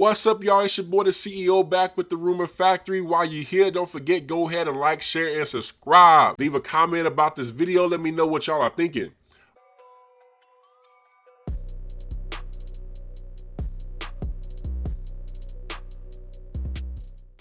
What's up, y'all? It's your boy, the CEO, back with the Rumor Factory. While you're here, don't forget, go ahead and like, share, and subscribe. Leave a comment about this video. Let me know what y'all are thinking.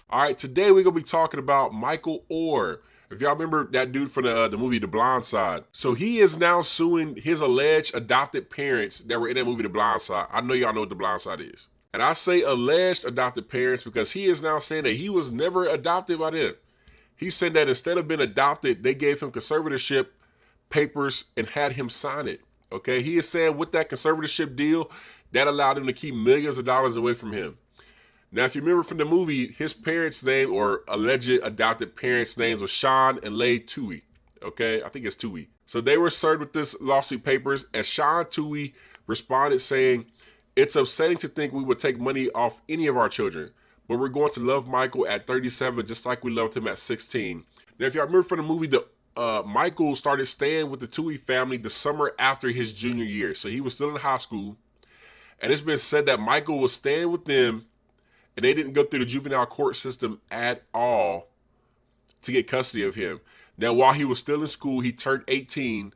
All right, today we're going to be talking about Michael Oher. If y'all remember that dude from the movie The Blind Side. So he is now suing his alleged adopted parents that were in that movie The Blind Side. I know y'all know what The Blind Side is. And I say alleged adopted parents because he is now saying that he was never adopted by them. He said that instead of being adopted, they gave him conservatorship papers and had him sign it. Okay, he is saying with that conservatorship deal, that allowed him to keep millions of dollars away from him. Now, if you remember from the movie, his parents' name or alleged adopted parents' names was Sean and Leigh Tuohy. Okay, I think it's Tuohy. So they were served with this lawsuit papers, and Sean Tuohy responded saying, "It's upsetting to think we would take money off any of our children, but we're going to love Michael at 37 just like we loved him at 16. Now, if y'all remember from the movie, Michael started staying with the Tuohy family the summer after his junior year. So he was still in high school. And it's been said that Michael was staying with them and they didn't go through the juvenile court system at all to get custody of him. Now, while he was still in school, he turned 18.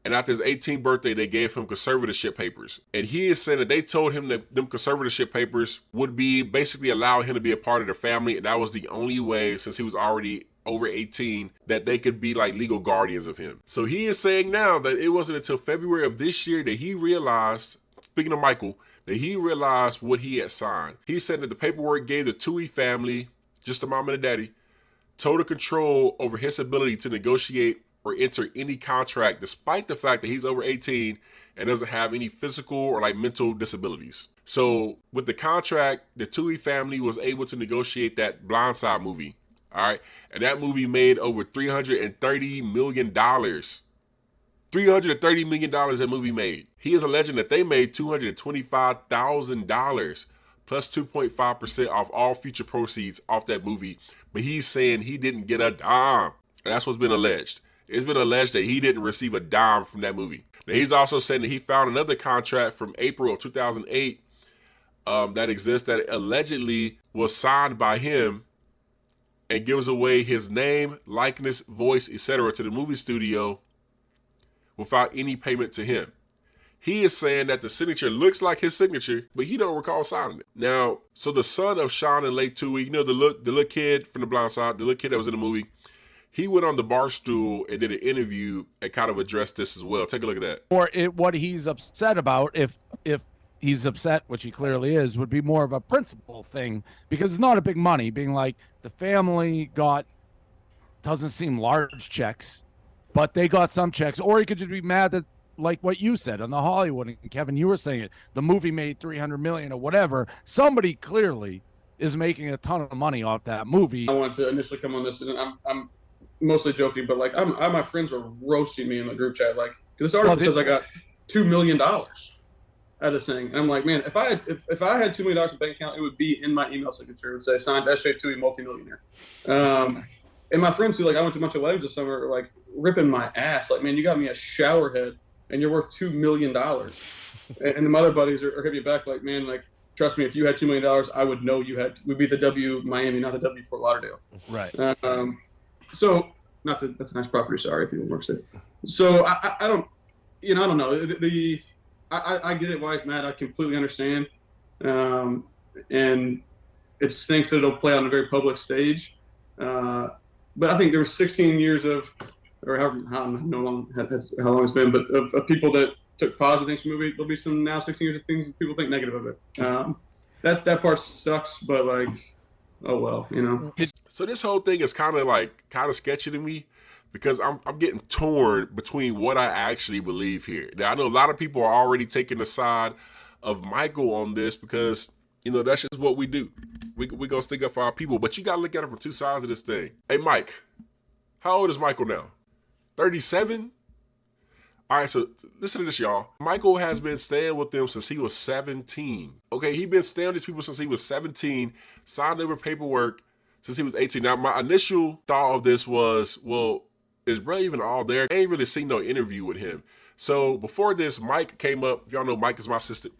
And after his 18th birthday, they gave him conservatorship papers. And he is saying that they told him that them conservatorship papers would be basically allowing him to be a part of the family. And that was the only way, since he was already over 18, that they could be like legal guardians of him. So he is saying now that it wasn't until February of this year that he realized, speaking of Michael, that he realized what he had signed. He said that the paperwork gave the Tuohy family, just the mom and the daddy, total control over his ability to negotiate or enter any contract, despite the fact that he's over 18 and doesn't have any physical or like mental disabilities. So with the contract, the Tuohy family was able to negotiate that Blind Side movie. All right. And that movie made over $330 million. $330 million that movie made. He is alleging that they made $225,000 plus 2.5% off all future proceeds off that movie. But he's saying he didn't get a dime. And that's what's been alleged. It's been alleged that he didn't receive a dime from that movie. Now, he's also saying that he found another contract from April of 2008 that exists that allegedly was signed by him and gives away his name, likeness, voice, etc. to the movie studio without any payment to him. He is saying that the signature looks like his signature, but he don't recall signing it. Now, so the son of Sean and Leigh Tuohy, you know, the little kid from The Blind Side, the little kid that was in the movie, he went on the Barstool and did an interview and kind of addressed this as well. Take a look at that. Or what he's upset about, if he's upset, which he clearly is, would be more of a principle thing, because it's not a big money. Being like, the family doesn't seem large checks, but they got some checks. Or he could just be mad that, like what you said on the Hollywood, and Kevin, you were saying it, the movie made $300 million or whatever. Somebody clearly is making a ton of money off that movie. I wanted to initially come on this, and I'm mostly joking, but like my friends were roasting me in the group chat, like, because this article says I got $2 million out of this thing, and I'm like, man, if I had $2 million in the bank account, it would be in my email signature. It would say signed S.J. Tuohy, multimillionaire. And my friends who, like, I went to a bunch of weddings this summer, are like ripping my ass, like, man, you got me a shower head and you're worth $2 million. And the mother buddies are hitting me back like, man, like, trust me, if you had $2 million, I would know would be the W Miami, not the W Fort Lauderdale. Right. So, that's a nice property. Sorry if you work there. So I don't, I don't know. I get it why he's mad. I completely understand. And it stinks that it'll play on a very public stage. But I think there was 16 years of, or how long it's been, but of people that took positive things from the movie. There'll be some now 16 years of things that people think negative of it. That part sucks, but like, oh well, So this whole thing is kind of sketchy to me, because I'm getting torn between what I actually believe here. Now, I know a lot of people are already taking the side of Michael on this because, that's just what we do. We gonna stick up for our people, but you gotta look at it from two sides of this thing. Hey, Mike, how old is Michael now? 37? All right, so listen to this, y'all. Michael has been staying with them since he was 17. Okay, he's been staying with these people since he was 17, signed over paperwork since he was 18. Now, my initial thought of this was, well, is bro even all there? I ain't really seen no interview with him. So before this, Mike came up. If y'all know, Mike is my assistant.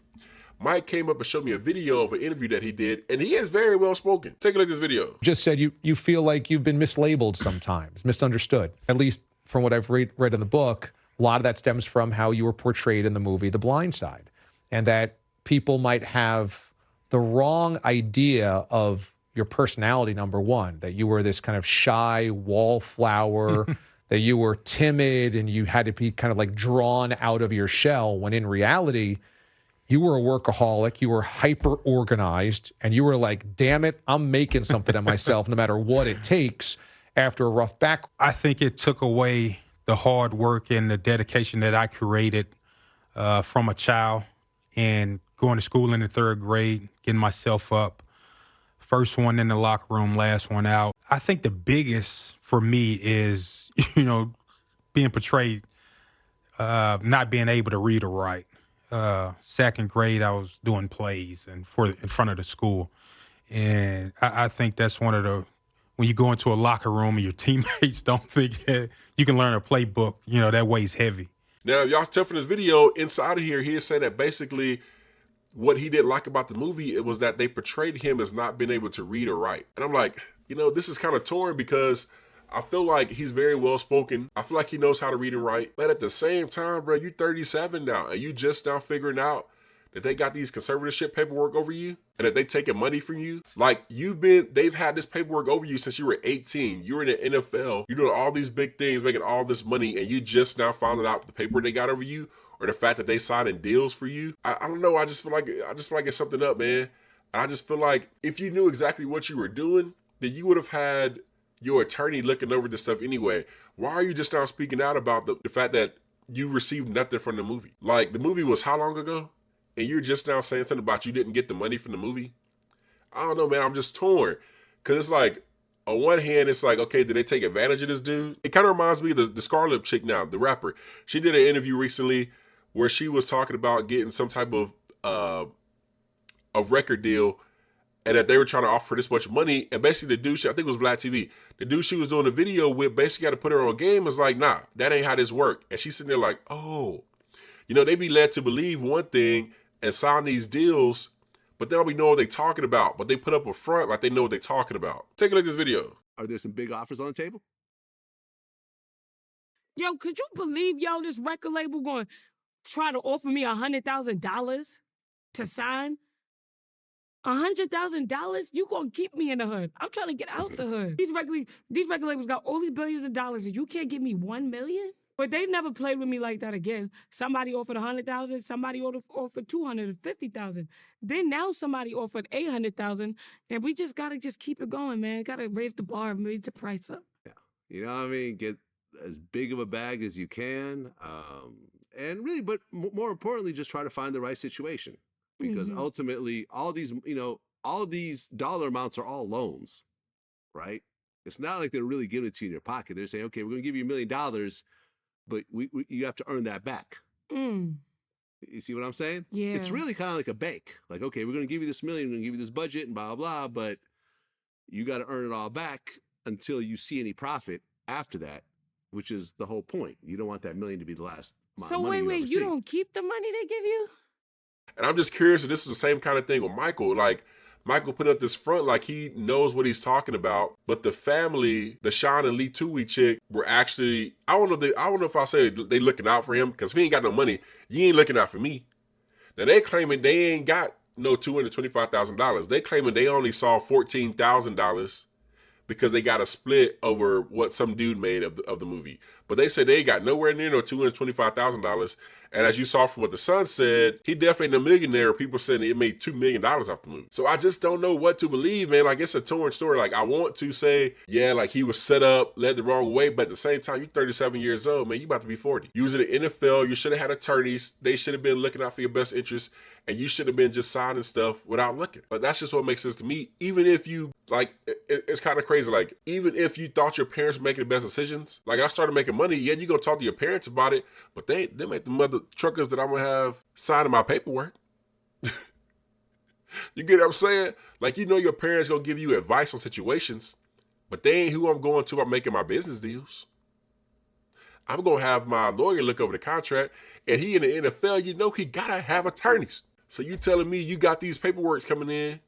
Mike came up and showed me a video of an interview that he did, and he is very well spoken. Take a look at this video. Just said you feel like you've been mislabeled sometimes, misunderstood. At least from what I've read in the book, a lot of that stems from how you were portrayed in the movie The Blind Side, and that people might have the wrong idea of your personality, number one, that you were this kind of shy wallflower, that you were timid and you had to be kind of like drawn out of your shell, when in reality, you were a workaholic, you were hyper organized, and you were like, damn it, I'm making something of myself no matter what it takes after a rough back. I think it took away the hard work and the dedication that I created from a child, and going to school in the 3rd grade, getting myself up. First one in the locker room, last one out. I think the biggest for me is, being portrayed, not being able to read or write. 2nd grade, I was doing plays in front of the school. And I think that's one of the, when you go into a locker room and your teammates don't think that you can learn a playbook, that weighs heavy. Now, if y'all tell from this video, inside of here, he is saying that basically what he didn't like about the movie, it was that they portrayed him as not being able to read or write. And I'm like, this is kind of torn, because I feel like he's very well spoken. I feel like he knows how to read and write. But at the same time, bro, you 37 now, and you just now figuring out that they got these conservatorship paperwork over you, and that they taking money from you. Like, they've had this paperwork over you since you were 18. You were in the NFL. You're doing all these big things, making all this money, and you just now found out the paper they got over you, or the fact that they signing deals for you. I don't know. I just feel like it's something up, man. And I just feel like if you knew exactly what you were doing, then you would have had your attorney looking over this stuff anyway. Why are you just now speaking out about the fact that you received nothing from the movie? Like, the movie was how long ago? And you're just now saying something about you didn't get the money from the movie? I don't know, man. I'm just torn. Because it's like, on one hand, it's like, okay, did they take advantage of this dude? It kind of reminds me of the Scarlet chick now, the rapper. She did an interview recently where she was talking about getting some type of record deal, and that they were trying to offer this much money. And basically the dude, I think it was Vlad TV, the dude she was doing the video with basically had to put her on game, was like, nah, that ain't how this work. And she's sitting there like, oh, they be led to believe one thing and sign these deals, but they don't be know what they talking about. But they put up a front like they know what they talking about. Take a look at this video. Are there some big offers on the table? Yo, could you believe, this record label going to try to offer me $100,000 to sign? $100,000? You gonna keep me in the hood? I'm trying to get out the hood. These record labels got all these billions of dollars, and you can't give me $1 million? But they never played with me like that again. Somebody offered $100,000. Somebody offered $250,000. Then now somebody offered $800,000, and we just gotta keep it going, man. Gotta raise the bar and raise the price up. Yeah, you know what I mean. Get as big of a bag as you can, and really, but more importantly, just try to find the right situation, because ultimately, all these dollar amounts are all loans, right? It's not like they're really giving it to you in your pocket. They're saying, okay, we're gonna give you $1 million. But you have to earn that back. You see what I'm saying? Yeah. It's really kind of like a bank. Like, okay, we're going to give you this $1 million, we're going to give you this budget and blah, blah, blah, but you got to earn it all back until you see any profit after that, which is the whole point. You don't want that $1 million to be the last So money wait, you don't keep the money they give you? And I'm just curious if this is the same kind of thing with Michael. Like, Michael put up this front like he knows what he's talking about, but the family, the Sean and Lee Tui chick, were actually, I don't know if I'll say they looking out for him, because if he ain't got no money, you ain't looking out for me. Now they claiming they ain't got no $225,000. They claiming they only saw $14,000 because they got a split over what some dude made of the movie. But they said they ain't got nowhere near no $225,000. And as you saw from what the son said, he definitely ain't a millionaire. People said it made $2 million off the movie. So I just don't know what to believe, man. Like, it's a torn story. Like, I want to say, yeah, like he was set up, led the wrong way. But at the same time, you're 37 years old, man. You about to be 40. You was in the NFL. You should have had attorneys. They should have been looking out for your best interests. And you should have been just signing stuff without looking. But that's just what makes sense to me. Even if you, like, it's kind of crazy. Like, even if you thought your parents were making the best decisions, like, I started making money, yeah, you gonna talk to your parents about it, but they make the mother truckers that I'm gonna have signing my paperwork. You get what I'm saying? Like, your parents gonna give you advice on situations, but they ain't who I'm going to about making my business deals. I'm gonna have my lawyer look over the contract, and he in the NFL, he gotta have attorneys. So you telling me you got these paperwork coming in,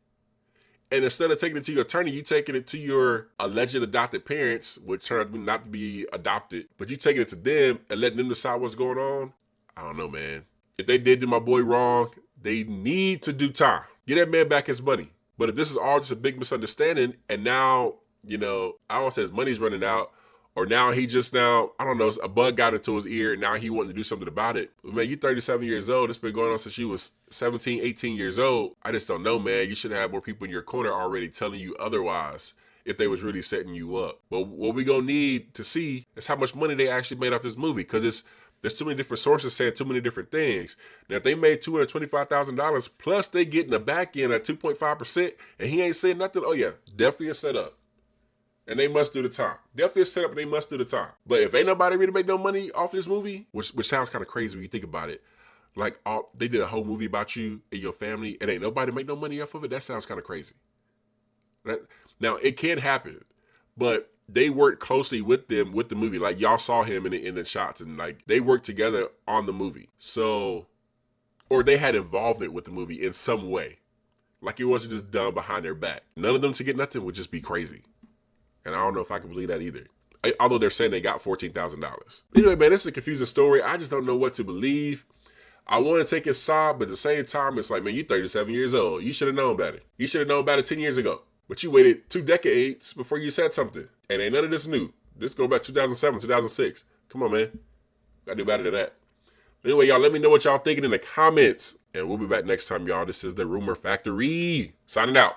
and instead of taking it to your attorney, you taking it to your alleged adopted parents, which turned out not to be adopted, but you taking it to them and letting them decide what's going on? I don't know, man. If they did do my boy wrong, they need to do time. Get that man back his money. But if this is all just a big misunderstanding, and now, I don't want to say his money's running out, or now he just now, I don't know, a bug got into his ear and now he wanted to do something about it. But man, you're 37 years old. It's been going on since you was 17, 18 years old. I just don't know, man. You should have more people in your corner already telling you otherwise if they was really setting you up. But what we gonna need to see is how much money they actually made off this movie, because there's too many different sources saying too many different things. Now, if they made $225,000 plus they getting the back end at 2.5% and he ain't saying nothing, oh yeah, definitely a setup. And they must do the time. Definitely a setup and they must do the time. But if ain't nobody really make no money off this movie, which sounds kind of crazy when you think about it, like they did a whole movie about you and your family and ain't nobody make no money off of it, that sounds kind of crazy. Now, it can happen, but they worked closely with them with the movie. Like y'all saw him in the shots, and like they worked together on the movie. So, or they had involvement with the movie in some way. Like it wasn't just done behind their back. None of them to get nothing would just be crazy. And I don't know if I can believe that either. Although they're saying they got $14,000. Anyway, man, this is a confusing story. I just don't know what to believe. I want to take his side, but at the same time, it's like, man, you're 37 years old. You should have known better. You should have known about it 10 years ago. But you waited 2 decades before you said something. And ain't none of this new. This go back 2007, 2006. Come on, man. Gotta do better than that. Anyway, y'all, let me know what y'all thinking in the comments. And we'll be back next time, y'all. This is the Rumor Factory. Signing out.